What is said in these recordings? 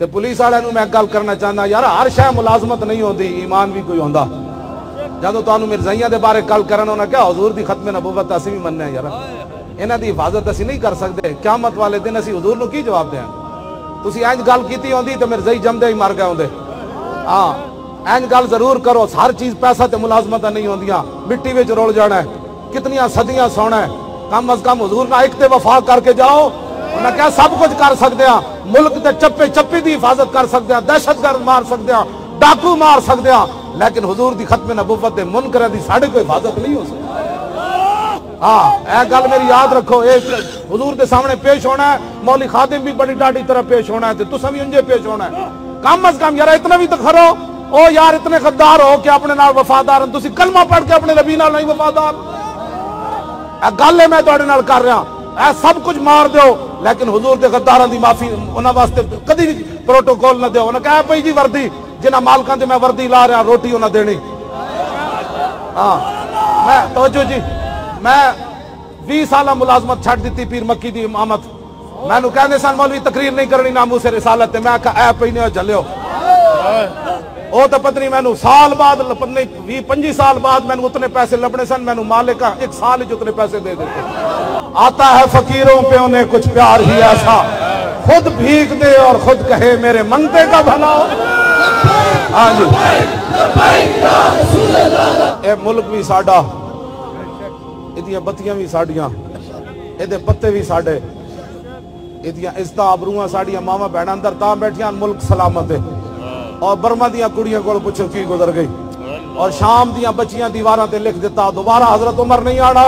ते पुलिस वाले मैं गल करना चाहना यार, हर शह मुलाजमत नहीं होती, ईमान भी कोई होंदा। जदों तुहानू मिर्जाइयां दे बारे गल करन, उन्हें क्या हुजूर दी खत्मे नबुवत असीं भी मनने यार, इन्हां दी हिफाजत असीं नहीं कर सकते। क़यामत वाले दिन असीं हुजूर नू की जवाब दें? तुसीं इंज गल कीती होंदी ते मिर्जाई जमदे ही मर गए होंदे। हाँ, इंज गल जरूर करो। हर चीज पैसा ते मुलाजमत नहीं होंदियां, मिट्टी विच रुल जाना है, कितनियां सदियां सोना है। कम अज कम हुजूर ना एक ते वफा करके जाओ। उन्हें क्या सब कुछ कर सकते हैं, मुल्क के चप्पे चप्पे की हिफाजत कर सकते हैं, दहशतगर्द मार सकते हैं, डाकू मार सकते हैं, लेकिन हुजूर की खत्म नबुवत दे मुनकर दी साढ़े कोई हिफाजत नहीं हो सकती। हाँ, यह गल मेरी याद रखो। एक हुजूर के सामने पेश होना है, मौली खादिम भी बड़ी डाडी तरह पेश होना है, तुसा भी उंजे पेश होना है। कम अज कम यार इतना भी तो करो। ओ यार इतने गद्दार हो कि अपने नाल वफादार, तुसी कलमा पढ़ के अपने नबी नाल नहीं वफादार। गल है मैं तुहाडे नाल कर रहा, ऐ सब कुछ मार दो, लेकिन हुजूर के गद्दारां दी माफी उन्हां वास्ते कदी भी प्रोटोकॉल न दो। उन्हें कहा पई जी वर्दी जिन्हां मालकां ते मैं वर्दी ला रहा, रोटी उन्हें देनी। हाँ, मैं तवज्जो जी, मैं 20 साल मुलाजमत छड्ड दी पीर मक्की दी इमामत। मैनू कहंदे सन मौलवी तकरीर नहीं करनी नामूस रिसालत, मैं आख्या ऐ पई नहीं झल्लियो। वो तो पत्नी मैनू साल बाद 20-25 साल बाद मैनू उतने पैसे लभने सन, मैनू मालिक एक साल उतने पैसे दे देते। आता है फकीरों पे उन्हें कुछ प्यार ही ऐसा, खुद भीख दे और खुद कहे मेरे मंगते का भला हो। हाँ जी, ये मुल्क भी साडा, इहदियां बत्तियां भी साडियां, इहदे पत्ते भी साडे, इहदियां इज्जत आबरूआं साडियां मावां भैणां अंदर तां बैठियां, मुल्क सलामत है। और बर्मा दियां कुड़ियां को पुछो की गुजर गई, और शाम दियां बच्चियां दीवारां ते लिख दिता दोबारा हजरत उमर नहीं आना।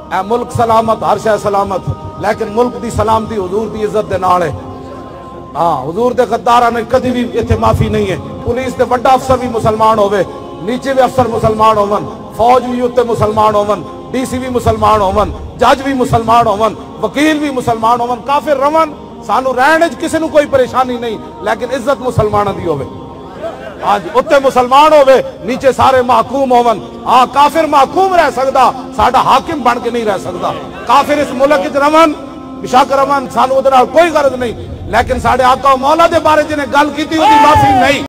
ए मुल्क सलामत, हर शय सलामत, लेकिन मुल्क दी सलामती हुजूर दी इज्जत दे नाल है। हाँ, हुजूर दे गद्दारां ने कदी भी इत्थे माफी नहीं है। पुलिस दे वड्डा अफसर भी मुसलमान होवे, नीचे भी अफसर मुसलमान होवन, फौज भी उत्ते मुसलमान होवन, डीसी भी मुसलमान होवन, जज भी मुसलमान होवन, वकील भी मुसलमान होवन, काफिर रवन, सानू रहने किसी कोई परेशानी नहीं, लेकिन इज्जत मुसलमानों की होवे। हाँ जी, उत्ते मुसलमान होवे, नीचे सारे महकूम होवन। हाँ, काफिर महकूम रह सकदा, साडा हाकिम बन के नहीं रह सकदा। काफिर इस मुल्क च रवन, बेशक रवन, सानू उहदे नाल कोई गरज नहीं, लेकिन साडे आका मौला दे बारे जिन्हें गल कीती, उसदी माफी नहीं।